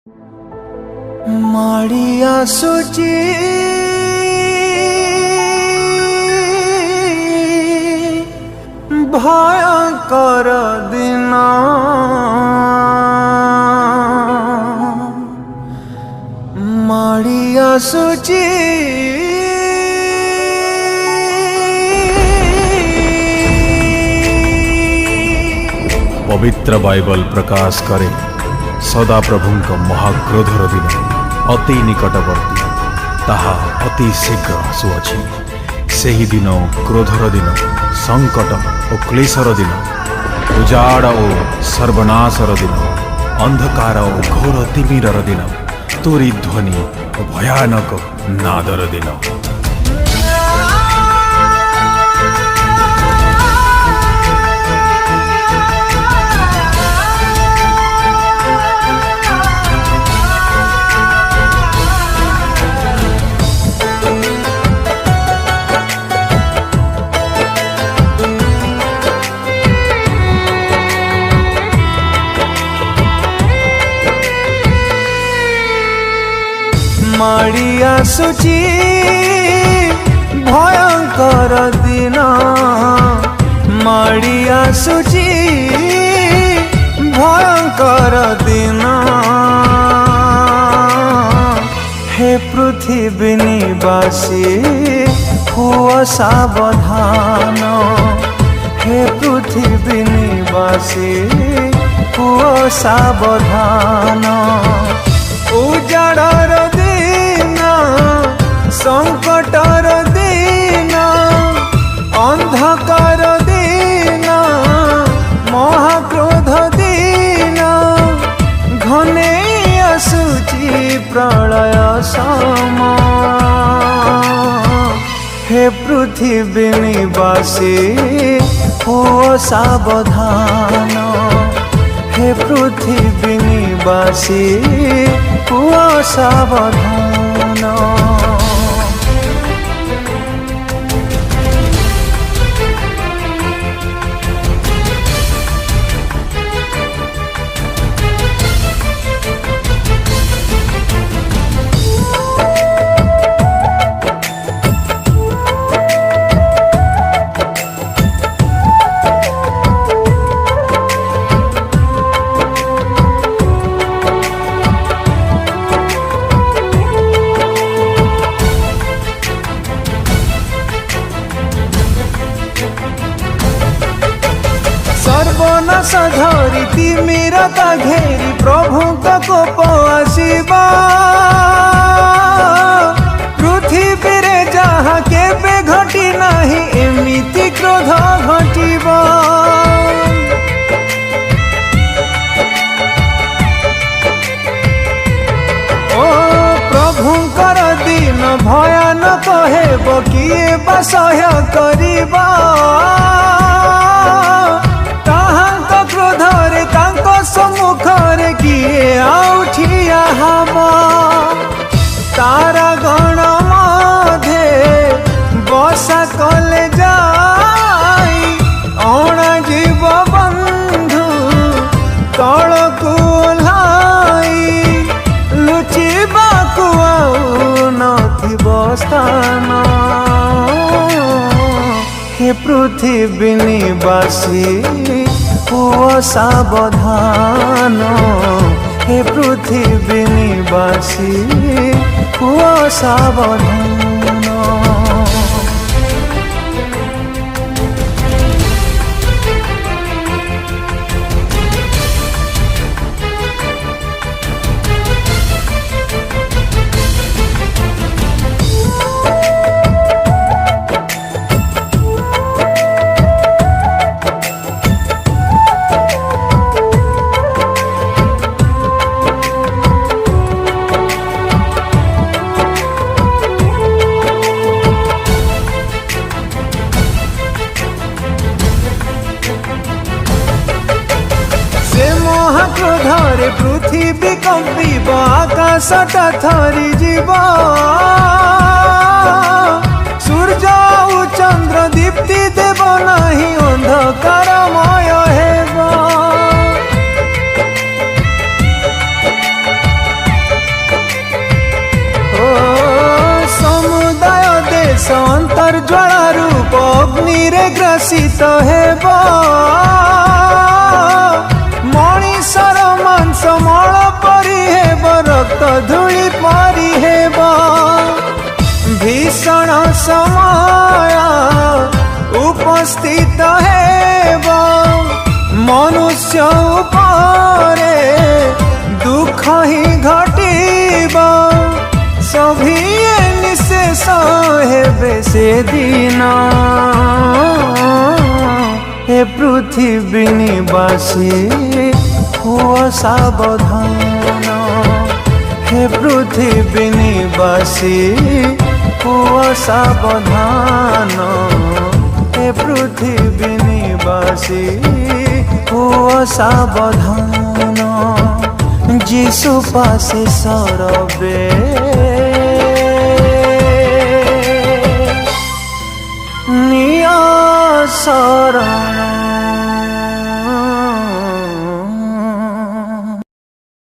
माड़ी आसुची भयंकर दिन माड़ी आसुची पवित्र बाइबल प्रकाश करे सदा प्रभुंक महाक्रोधर दिन अति निकटवर्ती ताहा अति शीघ्र आसुअछि। सेही दिन क्रोधर दिन संकट और क्लेशर दिन उजाड़ और सर्वनाशर दिन अंधकार और घोर तिमिरर दिन तोरी ध्वनि और भयानक नादर दिन। माड़ी आसुची भयंकर दिन माड़ी आसुची भयंकर दिन हे पृथ्वी निवासी हुआ सावधान हे पृथ्वी निवासी हुआ सावधान। उजाड़र दिन संकटर दिन अंधकार दिन महाक्रोध दिन घने आसुची प्रलय समय हे पृथ्वी निवासी हुआ सावधान हे पृथ्वी निवासी हुआ सावधान। सर्वनाश धरी तिमिरता घेरी प्रभु कोप आसीबा पृथ्वी रे जहाँ केबे घटी नाही एमिति क्रोध घटिबा। ओ प्रभुंकर दिन भयानक हेब किए बा सह्य करिबा क्रोधरे तांको सम्मुखरे किए आउठिया हम तारा गण मधे बसा कले जाई अण जीव बंधु तलकु ओह्लाई लुचिबाकु आउ नथिब स्थान हे पृथ्वी निवासी हुआ सावधान हे पृथ्वी निवासी हुआ सावधान। क्रोधरे पृथ्वी कंपिब आकाशटा थरी जीव सूर्य और चंद्र दीप्ति देव नहीं अंधकारमय हेब। अंगार ज्वाला रूप अग्नि रे ग्रसित हेब मणिषर मांस मल परि हेब रक्त धूली परि हेब भीषण समय उपस्थित हेब मनुष्य उपरे दुख ही घटिब सभी निशेष हेबे से दिन हे पृथ्वी निवासी हुआ सावधान हे पृथ्वी निवासी हुआ सावधान हे पृथ्वी निवासी हुआ सावधान जीशु पासे सरबे निया शरण।